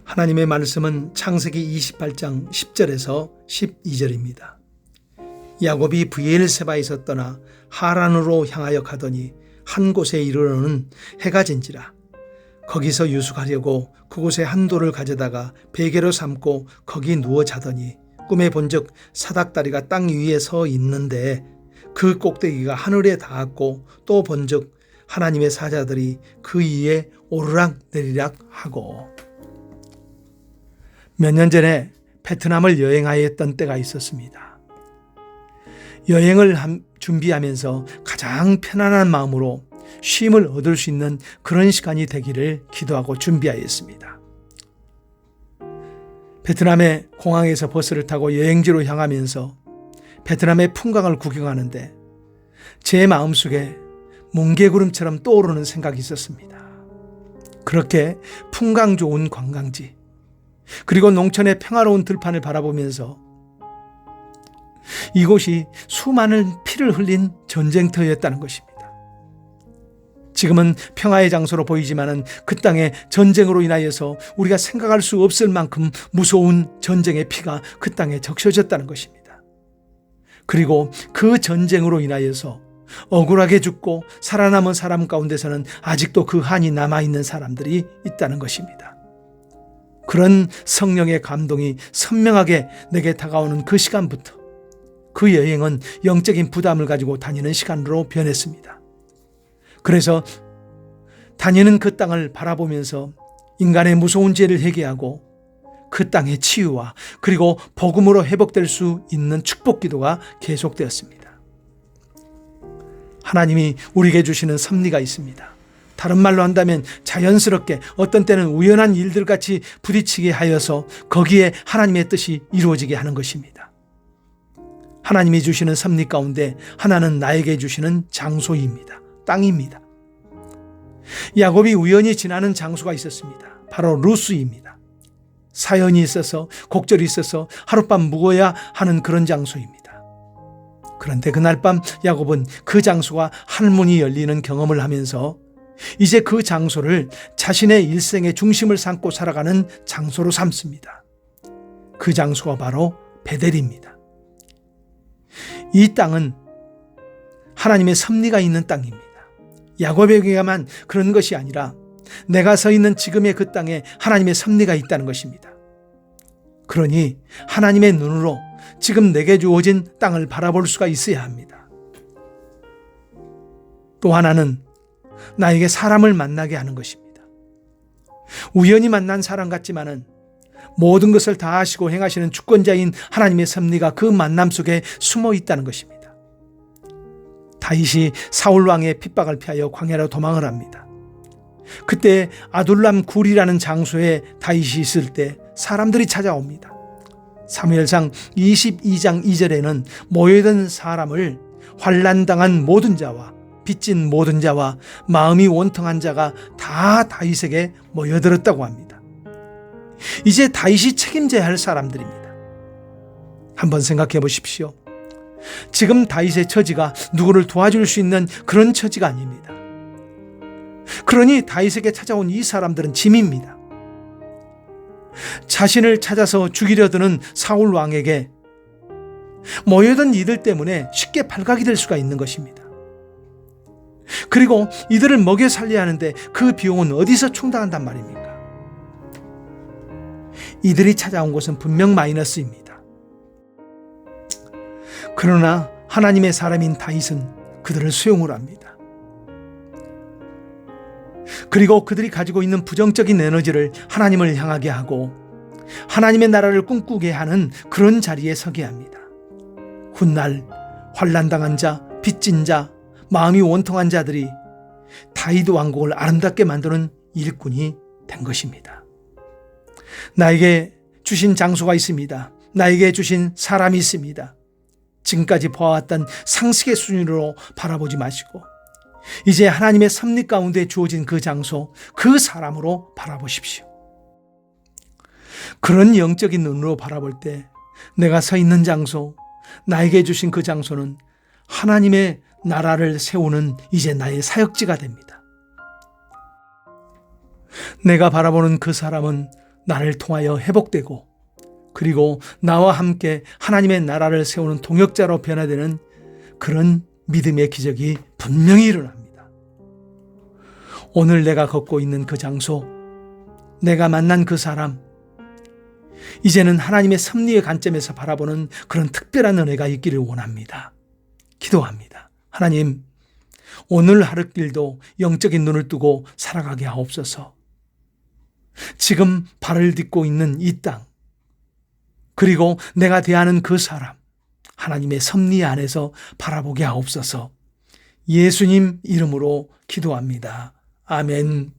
하나님의 말씀은 창세기 28장 10절에서 12절입니다. 야곱이 브엘세바에서 떠나 하란으로 향하여 가더니 한 곳에 이르러는 해가 진지라. 거기서 유숙하려고 그곳에 한 돌을 가져다가 베개로 삼고 거기 누워 자더니 꿈에 본즉 사닥다리가 땅 위에 서 있는데 그 꼭대기가 하늘에 닿았고 또 본즉 하나님의 사자들이 그 위에 오르락 내리락 하고. 몇 년 전에 베트남을 여행하였던 때가 있었습니다. 여행을 준비하면서 가장 편안한 마음으로 쉼을 얻을 수 있는 그런 시간이 되기를 기도하고 준비하였습니다. 베트남의 공항에서 버스를 타고 여행지로 향하면서 베트남의 풍광을 구경하는데 제 마음속에 뭉게구름처럼 떠오르는 생각이 있었습니다. 그렇게 풍광 좋은 관광지, 그리고 농촌의 평화로운 들판을 바라보면서 이곳이 수많은 피를 흘린 전쟁터였다는 것입니다. 지금은 평화의 장소로 보이지만 그 땅에 전쟁으로 인하여서 우리가 생각할 수 없을 만큼 무서운 전쟁의 피가 그 땅에 적셔졌다는 것입니다. 그리고 그 전쟁으로 인하여서 억울하게 죽고 살아남은 사람 가운데서는 아직도 그 한이 남아있는 사람들이 있다는 것입니다. 그런 성령의 감동이 선명하게 내게 다가오는 그 시간부터 그 여행은 영적인 부담을 가지고 다니는 시간으로 변했습니다. 그래서 다니는 그 땅을 바라보면서 인간의 무서운 죄를 회개하고 그 땅의 치유와 그리고 복음으로 회복될 수 있는 축복 기도가 계속되었습니다. 하나님이 우리에게 주시는 섭리가 있습니다. 다른 말로 한다면 자연스럽게 어떤 때는 우연한 일들같이 부딪히게 하여서 거기에 하나님의 뜻이 이루어지게 하는 것입니다. 하나님이 주시는 섭리 가운데 하나는 나에게 주시는 장소입니다. 땅입니다. 야곱이 우연히 지나는 장소가 있었습니다. 바로 루스입니다. 사연이 있어서 곡절이 있어서 하룻밤 묵어야 하는 그런 장소입니다. 그런데 그날 밤 야곱은 그 장소가 한문이 열리는 경험을 하면서 이제 그 장소를 자신의 일생의 중심을 삼고 살아가는 장소로 삼습니다. 그 장소가 바로 베델입니다. 이 땅은 하나님의 섭리가 있는 땅입니다. 야곱에게만 그런 것이 아니라 내가 서 있는 지금의 그 땅에 하나님의 섭리가 있다는 것입니다. 그러니 하나님의 눈으로 지금 내게 주어진 땅을 바라볼 수가 있어야 합니다. 또 하나는 나에게 사람을 만나게 하는 것입니다. 우연히 만난 사람 같지만은 모든 것을 다 하시고 행하시는 주권자인 하나님의 섭리가 그 만남 속에 숨어 있다는 것입니다. 다윗이 사울 왕의 핍박을 피하여 광야로 도망을 합니다. 그때 아둘람 굴이라는 장소에 다윗이 있을 때 사람들이 찾아옵니다. 사무엘상 22장 2절에는 모여든 사람을 환난당한 모든 자와 빚진 모든 자와 마음이 원통한 자가 다 다윗에게 모여들었다고 합니다. 이제 다윗이 책임져야 할 사람들입니다. 한번 생각해 보십시오. 지금 다윗의 처지가 누구를 도와줄 수 있는 그런 처지가 아닙니다. 그러니 다윗에게 찾아온 이 사람들은 짐입니다. 자신을 찾아서 죽이려 드는 사울 왕에게 모여든 이들 때문에 쉽게 발각이 될 수가 있는 것입니다. 그리고 이들을 먹여 살려야 하는데 그 비용은 어디서 충당한단 말입니까? 이들이 찾아온 곳은 분명 마이너스입니다. 그러나 하나님의 사람인 다윗은 그들을 수용을 합니다. 그리고 그들이 가지고 있는 부정적인 에너지를 하나님을 향하게 하고 하나님의 나라를 꿈꾸게 하는 그런 자리에 서게 합니다. 훗날 환난당한 자, 빚진 자, 마음이 원통한 자들이 다윗 왕국을 아름답게 만드는 일꾼이 된 것입니다. 나에게 주신 장소가 있습니다. 나에게 주신 사람이 있습니다. 지금까지 보아왔던 상식의 수준으로 바라보지 마시고 이제 하나님의 섭리 가운데 주어진 그 장소, 그 사람으로 바라보십시오. 그런 영적인 눈으로 바라볼 때 내가 서 있는 장소, 나에게 주신 그 장소는 하나님의 나라를 세우는 이제 나의 사역지가 됩니다. 내가 바라보는 그 사람은 나를 통하여 회복되고 그리고 나와 함께 하나님의 나라를 세우는 동역자로 변화되는 그런 믿음의 기적이 분명히 일어납니다. 오늘 내가 걷고 있는 그 장소, 내가 만난 그 사람, 이제는 하나님의 섭리의 관점에서 바라보는 그런 특별한 은혜가 있기를 원합니다. 기도합니다. 하나님, 오늘 하루길도 영적인 눈을 뜨고 살아가게 하옵소서. 지금 발을 딛고 있는 이 땅, 그리고 내가 대하는 그 사람, 하나님의 섭리 안에서 바라보게 하옵소서. 예수님 이름으로 기도합니다. 아멘.